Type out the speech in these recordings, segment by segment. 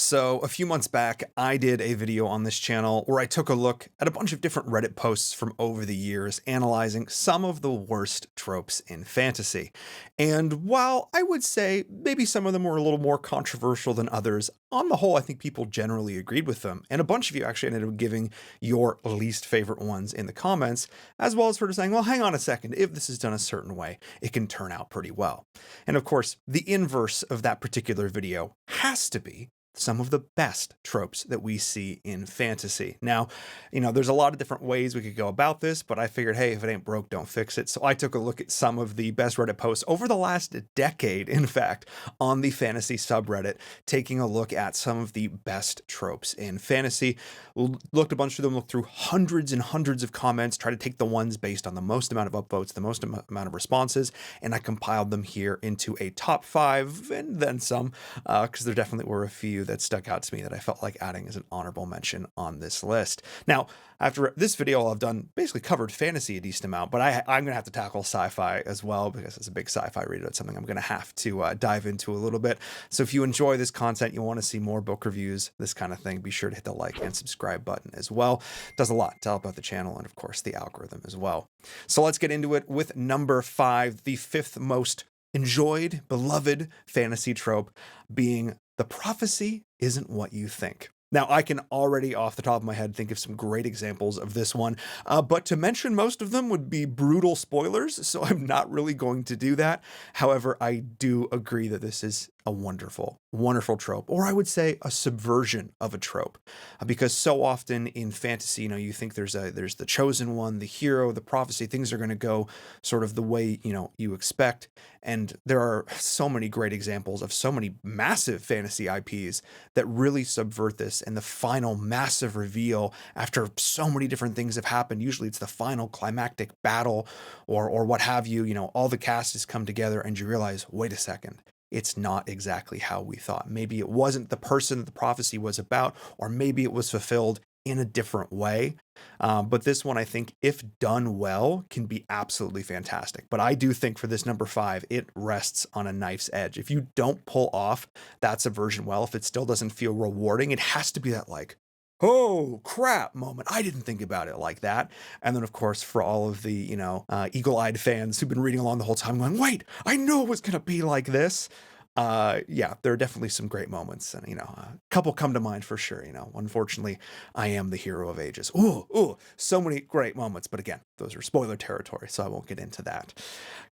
So a few months back, I did a video on this channel where I took a look at a bunch of different Reddit posts from over the years, analyzing some of the worst tropes in fantasy. And while I would say maybe some of them were a little more controversial than others, on the whole, I think people generally agreed with them. And a bunch of you actually ended up giving your least favorite ones in the comments, as well as sort of saying, well, hang on a second, if this is done a certain way, it can turn out pretty well. And of course, the inverse of that particular video has to be some of the best tropes that we see in fantasy. Now, there's a lot of different ways we could go about this, but I figured, hey, if it ain't broke, don't fix it. So I took a look at some of the best Reddit posts over the last decade, in fact, on the fantasy subreddit, taking a look at some of the best tropes in fantasy. Looked a bunch of them, looked through hundreds and hundreds of comments, tried to take the ones based on the most amount of upvotes, the most amount of responses, and I compiled them here into a top 5 and then some, because there definitely were a few that stuck out to me that I felt like adding as an honorable mention on this list. Now, after this video, I've done basically covered fantasy a decent amount, but I'm going to have to tackle sci-fi as well, because as a big sci-fi reader, it's something I'm going to have to dive into a little bit. So if you enjoy this content, you want to see more book reviews, this kind of thing, be sure to hit the like and subscribe button as well. It does a lot to help out the channel and, of course, the algorithm as well. So let's get into it with number 5, the 5th most enjoyed, beloved fantasy trope, being the prophecy isn't what you think. Now, I can already off the top of my head think of some great examples of this one, but to mention most of them would be brutal spoilers, so I'm not really going to do that. However, I do agree that this is a wonderful, wonderful trope, or I would say a subversion of a trope, because so often in fantasy, you think there's the chosen one, the hero, the prophecy, things are going to go sort of the way, you expect. And there are so many great examples of so many massive fantasy IPs that really subvert this, and the final massive reveal after so many different things have happened. Usually it's the final climactic battle or what have you, all the cast has come together and you realize, wait a second, it's not exactly how we thought. Maybe it wasn't the person that the prophecy was about, or maybe it was fulfilled in a different way. But this one, I think, if done well, can be absolutely fantastic. But I do think for this number 5, it rests on a knife's edge. If you don't pull off that subversion well, if it still doesn't feel rewarding, it has to be that like, oh crap moment. I didn't think about it like that. And then, of course, for all of the, eagle-eyed fans who've been reading along the whole time going, wait, I knew it was going to be like this. Yeah, there are definitely some great moments, and a couple come to mind for sure. Unfortunately, I am the hero of ages. Ooh, so many great moments, but again, those are spoiler territory, so I won't get into that.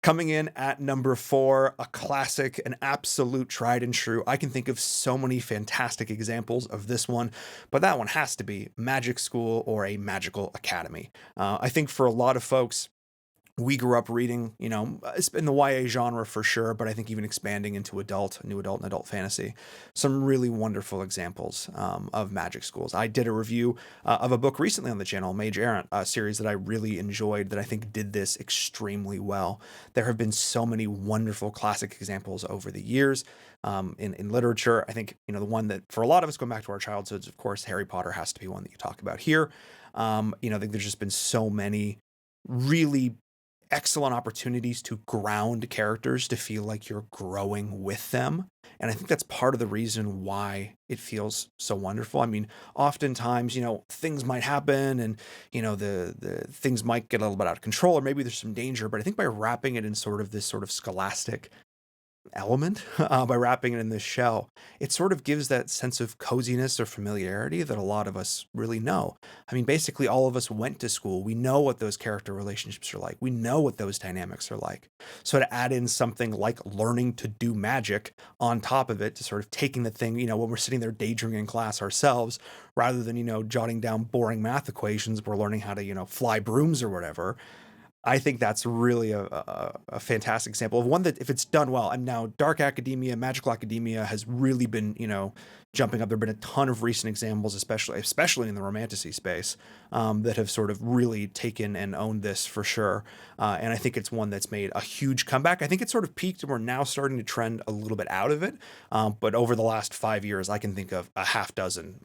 Coming in at number 4, a classic, an absolute tried and true. I can think of so many fantastic examples of this one, but that one has to be Magic School or a Magical Academy. I think for a lot of folks, we grew up reading, in the YA genre for sure, but I think even expanding into new adult and adult fantasy, some really wonderful examples of magic schools. I did a review of a book recently on the channel, Mage Errant, a series that I really enjoyed that I think did this extremely well. There have been so many wonderful classic examples over the years in literature. I think, the one that for a lot of us going back to our childhoods, of course, Harry Potter has to be one that you talk about here. I think there's just been so many really excellent opportunities to ground characters to feel like you're growing with them. And I think that's part of the reason why it feels so wonderful. I mean, oftentimes, things might happen and, the things might get a little bit out of control, or maybe there's some danger, but I think by wrapping it in sort of this sort of scholastic element, by wrapping it in this shell, it sort of gives that sense of coziness or familiarity that a lot of us really know. I mean, basically all of us went to school. We know what those character relationships are like. We know what those dynamics are like. So to add in something like learning to do magic on top of it, to sort of taking the thing, when we're sitting there daydreaming in class ourselves, rather than, jotting down boring math equations, we're learning how to, fly brooms or whatever. I think that's really a fantastic example of one that, if it's done well, and now dark academia, magical academia has really been, jumping up. There have been a ton of recent examples, especially in the romantasy space, that have sort of really taken and owned this for sure. And I think it's one that's made a huge comeback. I think it's sort of peaked and we're now starting to trend a little bit out of it. But over the last 5 years, I can think of a half dozen,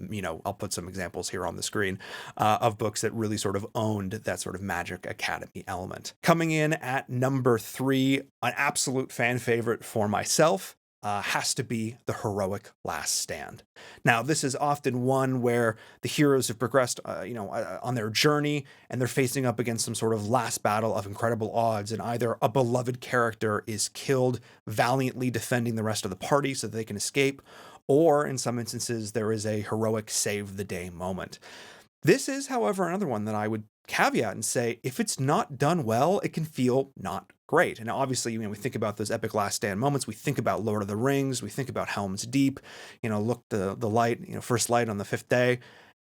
I'll put some examples here on the screen, of books that really sort of owned that sort of Magic Academy element. Coming in at number 3, an absolute fan favorite for myself, has to be the heroic last stand. Now, this is often one where the heroes have progressed, on their journey, and they're facing up against some sort of last battle of incredible odds, and either a beloved character is killed valiantly defending the rest of the party so that they can escape, or in some instances, there is a heroic save the day moment. This is, however, another one that I would caveat and say, if it's not done well, it can feel not great. And obviously, we think about those epic last stand moments. We think about Lord of the Rings. We think about Helm's Deep. Look, the light, first light on the fifth day.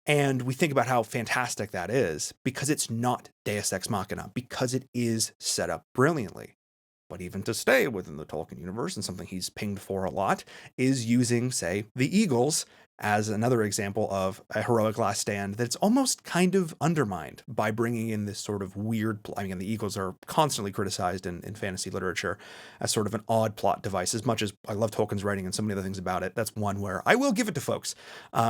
And we think about how fantastic that is because it's not Deus Ex Machina, because it is set up brilliantly. But even to stay within the Tolkien universe, and something he's pinged for a lot, is using, say, the Eagles as another example of a heroic last stand that's almost kind of undermined by bringing in this sort of weird, the Eagles are constantly criticized in fantasy literature as sort of an odd plot device. As much as I love Tolkien's writing and so many other things about it, that's one where I will give it to folks.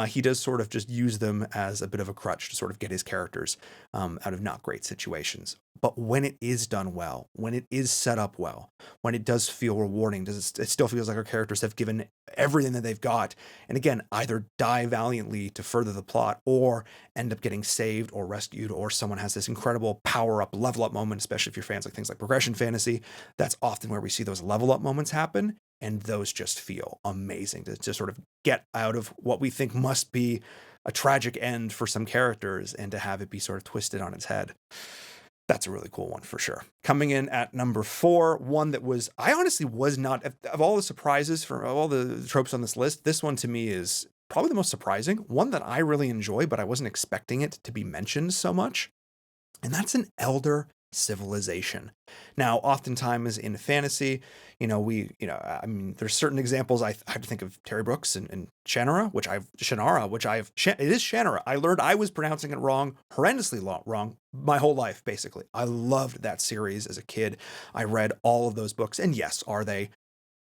He does sort of just use them as a bit of a crutch to sort of get his characters out of not great situations. But when it is done well, when it is set up well, when it does feel rewarding, it still feels like our characters have given everything that they've got. And again, either die valiantly to further the plot or end up getting saved or rescued, or someone has this incredible power up, level up moment, especially if you're fans like things like progression fantasy. That's often where we see those level up moments happen. And those just feel amazing to sort of get out of what we think must be a tragic end for some characters and to have it be sort of twisted on its head. That's a really cool one for sure. Coming in at number 4, one that I honestly was not, of all the surprises for all the tropes on this list, this one to me is probably the most surprising, one that I really enjoy, but I wasn't expecting it to be mentioned so much. And that's an elder civilization. Now, oftentimes in fantasy, there's certain examples. I have to think of Terry Brooks and Shannara, it is Shannara. I learned I was pronouncing it wrong, horrendously wrong, my whole life, basically. I loved that series as a kid. I read all of those books, and yes,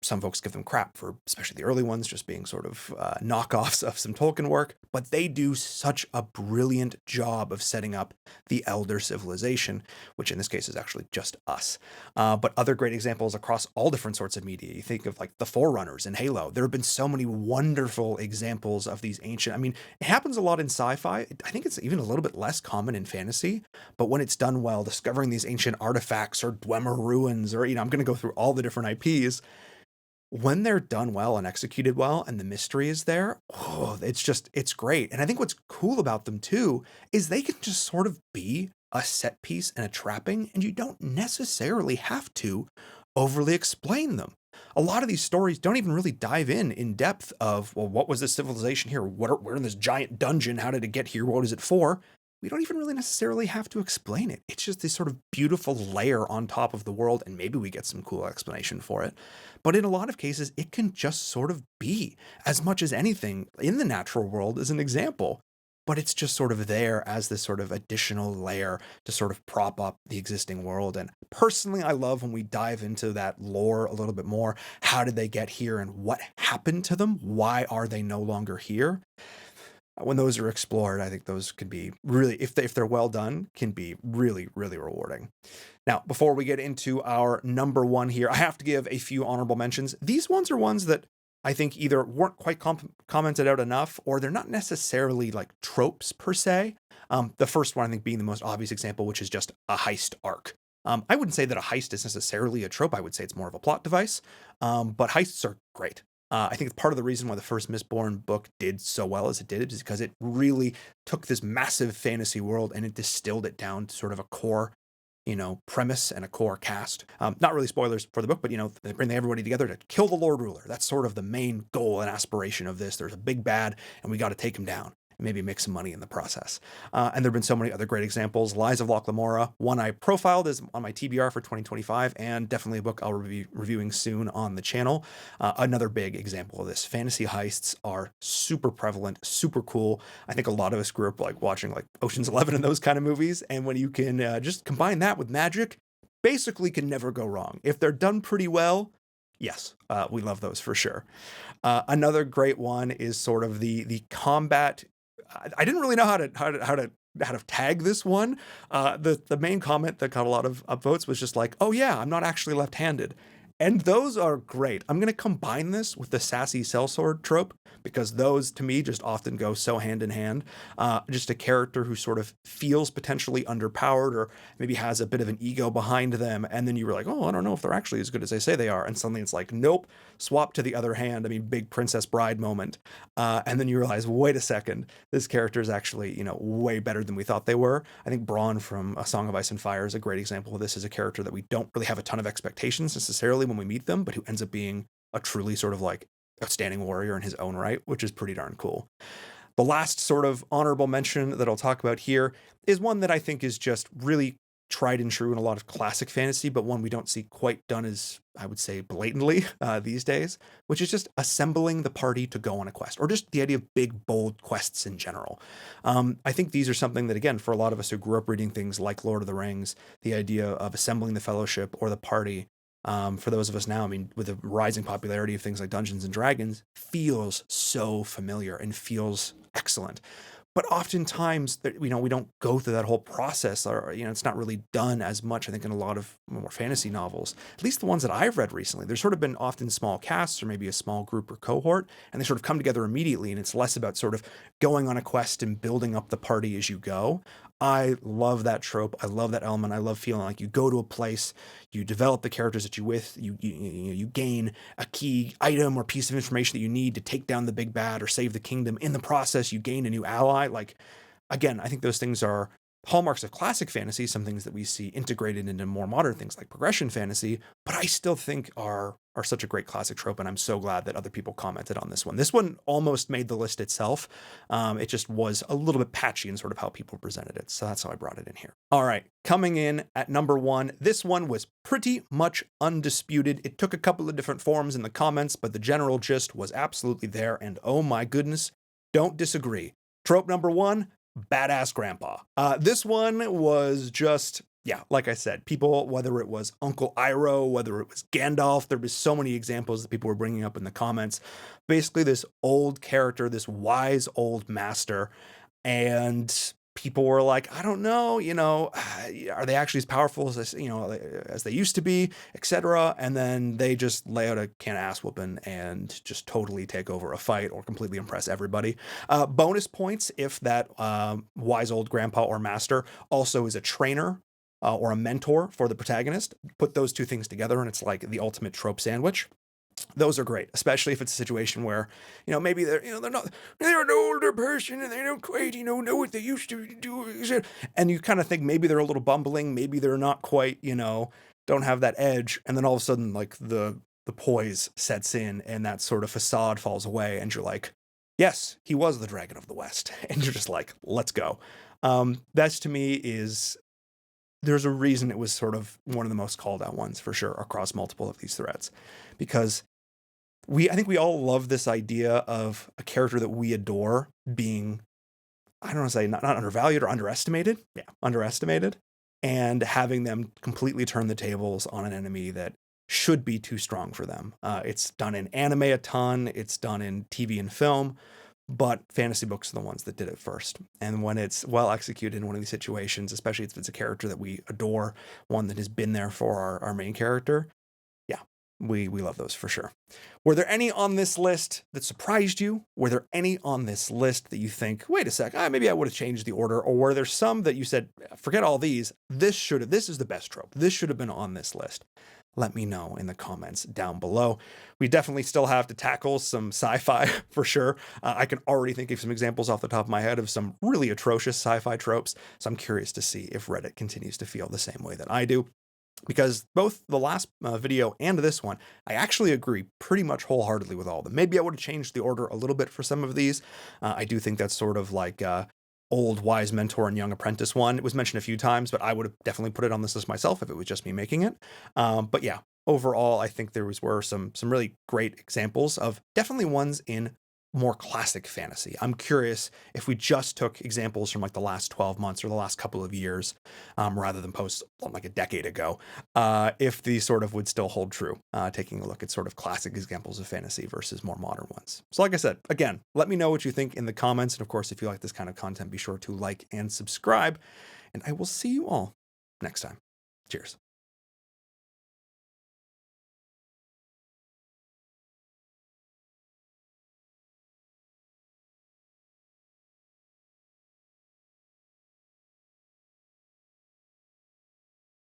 some folks give them crap for, especially the early ones, just being sort of knockoffs of some Tolkien work, but they do such a brilliant job of setting up the elder civilization, which in this case is actually just us. But other great examples across all different sorts of media. You think of like the Forerunners in Halo. There have been so many wonderful examples of these ancient, it happens a lot in sci-fi. I think it's even a little bit less common in fantasy, but when it's done well, discovering these ancient artifacts or Dwemer ruins, or, I'm going to go through all the different IPs. When they're done well and executed well and the mystery is there, it's great. And I think what's cool about them too is they can just sort of be a set piece and a trapping, and you don't necessarily have to overly explain them. A lot of these stories don't even really dive in depth of, well, what was this civilization here? We're in this giant dungeon. How did it get here? What is it for? We don't even really necessarily have to explain it. It's just this sort of beautiful layer on top of the world, and maybe we get some cool explanation for it. But in a lot of cases, it can just sort of be, as much as anything in the natural world as an example. But it's just sort of there as this sort of additional layer to sort of prop up the existing world. And personally, I love when we dive into that lore a little bit more. How did they get here and what happened to them? Why are they no longer here? When those are explored, I think those can be really, if they're well done, can be really, really rewarding. Now, before we get into our number 1 here, I have to give a few honorable mentions. These ones are ones that I think either weren't quite commented out enough, or they're not necessarily like tropes per se. The first one, I think, being the most obvious example, which is just a heist arc. I wouldn't say that a heist is necessarily a trope. I would say it's more of a plot device, but heists are great. I think part of the reason why the first Mistborn book did so well as it did is because it really took this massive fantasy world and it distilled it down to sort of a core, premise and a core cast. Not really spoilers for the book, but, they bring everybody together to kill the Lord Ruler. That's sort of the main goal and aspiration of this. There's a big bad and we got to take him down. Maybe make some money in the process. And there have been so many other great examples. Lies of Loch Lamora, one I profiled is on my TBR for 2025, and definitely a book I'll be reviewing soon on the channel. Another big example of this. Fantasy heists are super prevalent, super cool. I think a lot of us grew up watching Ocean's 11 and those kind of movies, and when you can just combine that with magic, basically can never go wrong. If they're done pretty well, yes, we love those for sure. Another great one is sort of the combat. I didn't really know how to tag this one. The main comment that got a lot of upvotes was just like, oh yeah, I'm not actually left-handed. And those are great. I'm going to combine this with the sassy sellsword trope because those to me just often go so hand in hand. Just a character who sort of feels potentially underpowered or maybe has a bit of an ego behind them. And then you were like, oh, I don't know if they're actually as good as they say they are. And suddenly it's like, nope, swap to the other hand. I mean, big Princess Bride moment. And then you realize, wait a second, this character is actually, way better than we thought they were. I think Braun from A Song of Ice and Fire is a great example of this as a character that we don't really have a ton of expectations necessarily when we meet them, but who ends up being a truly sort of like outstanding warrior in his own right, which is pretty darn cool. The last sort of honorable mention that I'll talk about here is one that I think is just really tried and true in a lot of classic fantasy, but one we don't see quite done as, I would say, blatantly these days, which is just assembling the party to go on a quest, or just the idea of big, bold quests in general. I think these are something that, again, for a lot of us who grew up reading things like Lord of the Rings, the idea of assembling the fellowship or the party, for those of us now, I mean, with the rising popularity of things like Dungeons and Dragons, feels so familiar and feels excellent. But oftentimes, we don't go through that whole process, or it's not really done as much. I think in a lot of more fantasy novels, at least the ones that I've read recently, there's sort of been often small casts or maybe a small group or cohort, and they sort of come together immediately. And it's less about sort of going on a quest and building up the party as you go. I love that trope. I love that element. I love feeling like you go to a place, you develop the characters that you with, you gain a key item or piece of information that you need to take down the big bad or save the kingdom. In the process, you gain a new ally. Like, again, I think those things are hallmarks of classic fantasy, some things that we see integrated into more modern things like progression fantasy, but I still think are such a great classic trope, and I'm so glad that other people commented on this one. This one almost made the list itself. It just was a little bit patchy in sort of how people presented it, so that's how I brought it in here. All right, coming in at number 1, this one was pretty much undisputed. It took a couple of different forms in the comments, but the general gist was absolutely there, and oh my goodness, don't disagree. Trope number 1, badass grandpa. This one was just, yeah, like I said, people, whether it was Uncle Iroh, whether it was Gandalf, there was so many examples that people were bringing up in the comments. Basically, this old character, this wise old master, and people were like, I don't know, are they actually as powerful as they used to be, etc. And then they just lay out a can of ass whooping and just totally take over a fight or completely impress everybody. Bonus points if that wise old grandpa or master also is a trainer or a mentor for the protagonist. Put those two things together and it's like the ultimate trope sandwich. Those are great, especially if it's a situation where, maybe they're an older person and they don't quite, know what they used to do. And you kind of think maybe they're a little bumbling, maybe they're not quite, don't have that edge. And then all of a sudden, like the poise sets in and that sort of facade falls away. And you're like, yes, he was the Dragon of the West. And you're just like, let's go. That's to me there's a reason it was sort of one of the most called out ones for sure across multiple of these threads, because I think we all love this idea of a character that we adore being, I don't want to say not undervalued or underestimated. Yeah, underestimated, and having them completely turn the tables on an enemy that should be too strong for them. It's done in anime a ton. It's done in TV and film. But fantasy books are the ones that did it first. And when it's well executed in one of these situations, especially if it's a character that we adore, one that has been there for our main character, yeah, we love those for sure. Were there any on this list that surprised you? Were there any on this list that you think, wait a sec, maybe I would have changed the order? Or were there some that you said, forget all these, this is the best trope. This should have been on this list? Let me know in the comments down below. We definitely still have to tackle some sci-fi for sure. I can already think of some examples off the top of my head of some really atrocious sci-fi tropes. So I'm curious to see if Reddit continues to feel the same way that I do. Because both the last video and this one, I actually agree pretty much wholeheartedly with all of them. Maybe I would have changed the order a little bit for some of these. I do think that's sort of like old wise mentor and young apprentice one. It was mentioned a few times, but I would have definitely put it on this list myself if it was just me making it. But yeah, overall, I think were some really great examples of definitely ones in more classic fantasy. I'm curious if we just took examples from like the last 12 months or the last couple of years, rather than posts like a decade ago, if these sort of would still hold true, taking a look at sort of classic examples of fantasy versus more modern ones. So like I said, again, let me know what you think in the comments. And of course, if you like this kind of content, be sure to like and subscribe, and I will see you all next time. Cheers.